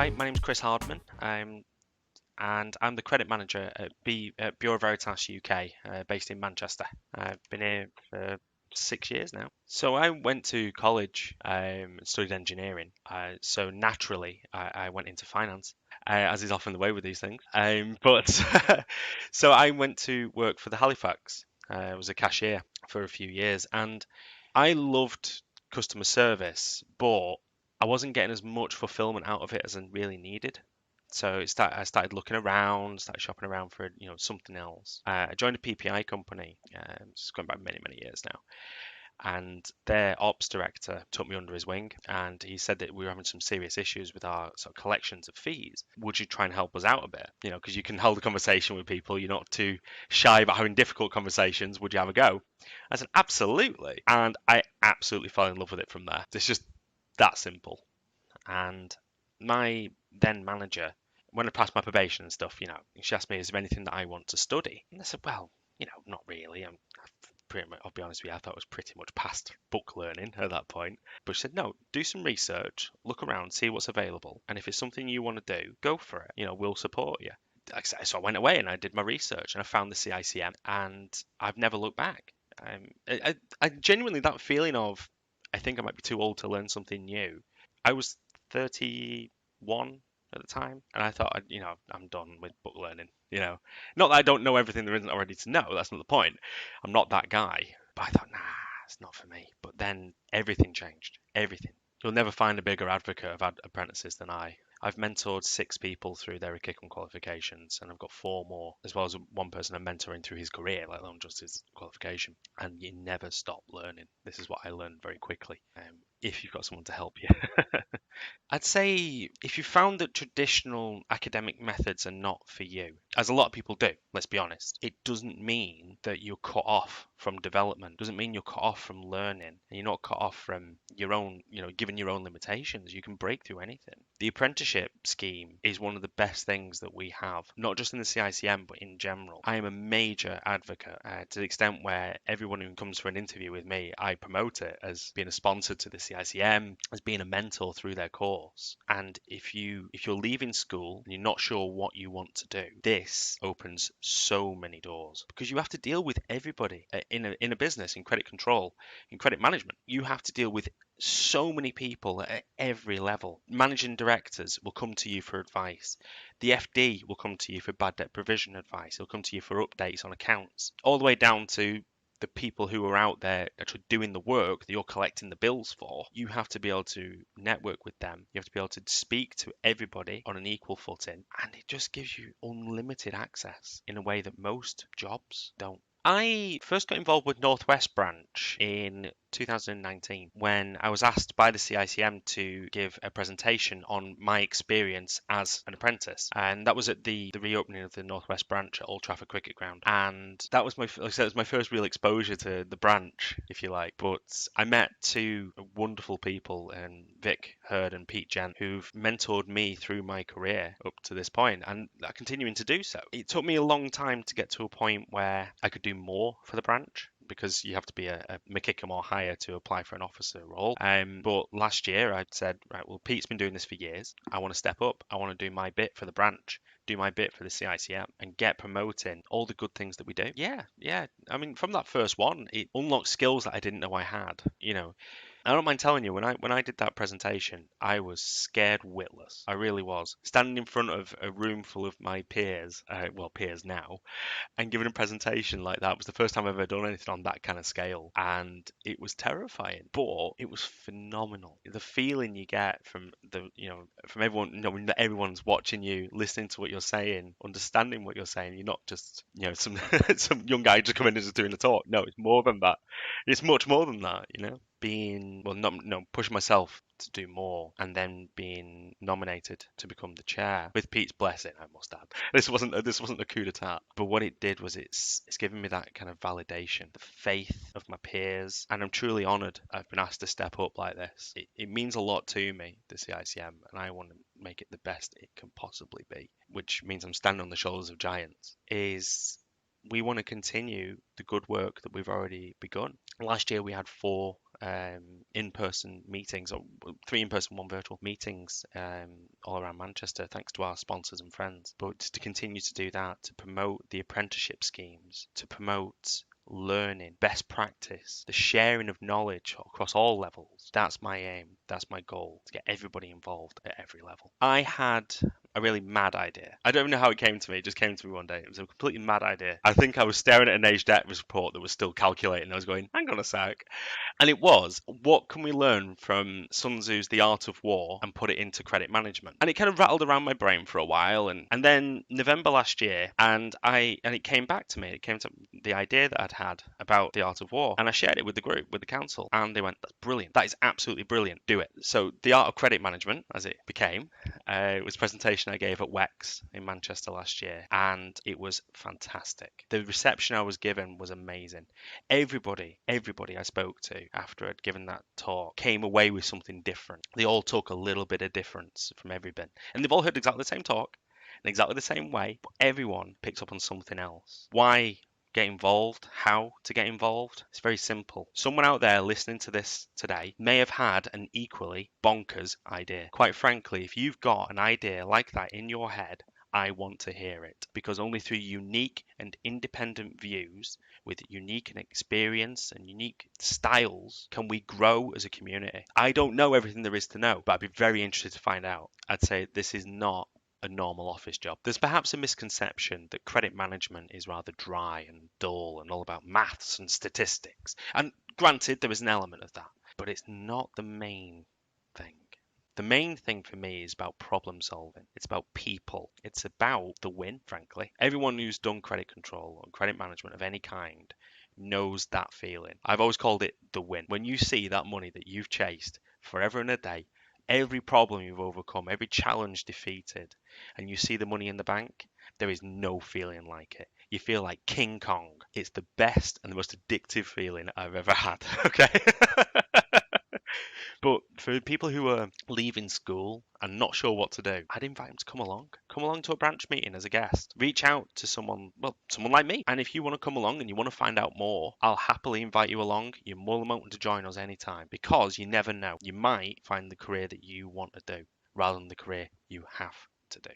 Hi, my name's Chris Hardman, and I'm the credit manager at Bureau Veritas UK, based in Manchester. I've been here for 6 years now. So I went to college and studied engineering. So naturally, I went into finance, as is often the way with these things. But so I went to work for the Halifax. I was a cashier for a few years, and I loved customer service, but I wasn't getting as much fulfillment out of it as I really needed. So I started looking around, started shopping around for something else. I joined a PPI company. It's going back many many years now, and their ops director took me under his wing, and he said that we were having some serious issues with our sort of collections of fees. Would you try and help us out a bit? Because you can hold a conversation with people. You're not too shy about having difficult conversations. Would you have a go? I said absolutely, and I absolutely fell in love with it from there. It's just that simple. And my then manager, when I passed my probation and stuff, she asked me, "Is there anything that I want to study?" And I said, "Well, not really. Pretty much, I'll be honest with you, I thought I was pretty much past book learning at that point." But she said, "No, do some research, look around, see what's available, and if it's something you want to do, go for it. We'll support you." So I went away and I did my research and I found the CICM, and I've never looked back. I genuinely, that feeling of, I think I might be too old to learn something new. I was 31 at the time, and I thought, I'm done with book learning. Not that I don't know everything there isn't already to know. That's not the point. I'm not that guy. But I thought, nah, it's not for me. But then everything changed. Everything. You'll never find a bigger advocate of apprentices than I. I've mentored 6 people through their CICM qualifications, and I've got 4 more, as well as one person I'm mentoring through his career, let alone just his qualification. And you never stop learning. This is what I learned very quickly. If you've got someone to help you. I'd say if you found that traditional academic methods are not for you, as a lot of people do, let's be honest, it doesn't mean that you're cut off from development. It doesn't mean you're cut off from learning, and you're not cut off from your own, given your own limitations. You can break through anything. The apprenticeship scheme is one of the best things that we have, not just in the CICM, but in general. I am a major advocate to the extent where everyone who comes for an interview with me, I promote it as being a sponsor to the CICM, as being a mentor through their course. And if you're leaving school and you're not sure what you want to do, this opens so many doors, because you have to deal with everybody in a business, in credit control, in credit management. You have to deal with so many people at every level. Managing directors will come to you for advice. The FD will come to you for bad debt provision advice. He'll come to you for updates on accounts, all the way down to the people who are out there actually doing the work that you're collecting the bills for. You have to be able to network with them. You have to be able to speak to everybody on an equal footing, and it just gives you unlimited access in a way that most jobs don't. I first got involved with Northwest Branch in 2019 when I was asked by the CICM to give a presentation on my experience as an apprentice, and that was at the reopening of the Northwest Branch at Old Trafford Cricket Ground. And that was like I said, it was my first real exposure to the branch, if you like. But I met 2 wonderful people, Vic Hurd and Pete Gent, who've mentored me through my career up to this point, and are continuing to do so. It took me a long time to get to a point where I could do more for the branch, because you have to be a MCICM or higher to apply for an officer role. But last year I said, right, well, Pete's been doing this for years. I want to step up. I want to do my bit for the branch, do my bit for the CICM, and get promoting all the good things that we do. Yeah. I mean, from that first one, it unlocked skills that I didn't know I had. I don't mind telling you, when I did that presentation, I was scared witless. I really was. Standing in front of a room full of my peers, peers now, and giving a presentation like that was the first time I've ever done anything on that kind of scale, and it was terrifying, but it was phenomenal. The feeling you get from from everyone, when everyone's watching you, listening to what you're saying, understanding what you're saying. You're not just some some young guy just coming in and just doing a talk. No, it's more than that. It's much more than that. Pushing myself to do more, and then being nominated to become the chair with Pete's blessing, I must add. This wasn't a coup d'etat, but what it did was it's given me that kind of validation, the faith of my peers, and I'm truly honoured I've been asked to step up like this. It means a lot to me, the CICM, and I want to make it the best it can possibly be, which means I'm standing on the shoulders of giants. We want to continue the good work that we've already begun. Last year we had 4 in-person meetings, or 3 in-person, 1 virtual meetings all around Manchester, thanks to our sponsors and friends. But to continue to do that, to promote the apprenticeship schemes, to promote learning, best practice, the sharing of knowledge across all levels. That's my aim. That's my goal, to get everybody involved at every level. I had a really mad idea. I don't even know how it came to me. It just came to me one day. It was a completely mad idea. I think I was staring at an age debt report that was still calculating. I was going, hang on a sec. And it was, what can we learn from Sun Tzu's The Art of War and put it into credit management? And it kind of rattled around my brain for a while. And then November last year, and it came back to me. It came to the idea that I'd had about The Art of War. And I shared it with the group, with the council. And they went, that's brilliant. That is absolutely brilliant. Do it. So The Art of Credit Management, as it became, it was a presentation I gave at WEX in Manchester last year. And it was fantastic. The reception I was given was amazing. Everybody I spoke to after I'd given that talk came away with something different. They all took a little bit of difference from every bit. And they've all heard exactly the same talk in exactly the same way, but everyone picks up on something else. Why get involved? How to get involved? It's very simple. Someone out there listening to this today may have had an equally bonkers idea. Quite frankly, if you've got an idea like that in your head, I want to hear it, because only through unique and independent views with unique and experience and unique styles can we grow as a community. I don't know everything there is to know, but I'd be very interested to find out. I'd say this is not a normal office job. There's perhaps a misconception that credit management is rather dry and dull and all about maths and statistics. And granted, there is an element of that, but it's not the main thing. The main thing for me is about problem solving. It's about people. It's about the win, frankly. Everyone who's done credit control or credit management of any kind knows that feeling. I've always called it the win. When you see that money that you've chased forever and a day, every problem you've overcome, every challenge defeated, and you see the money in the bank, there is no feeling like it. You feel like King Kong. It's the best and the most addictive feeling I've ever had. Okay? But for people who are leaving school and not sure what to do, I'd invite them to come along. Come along to a branch meeting as a guest. Reach out to someone like me. And if you want to come along and you want to find out more, I'll happily invite you along. You're more than welcome to join us anytime, because you never know. You might find the career that you want to do rather than the career you have to do.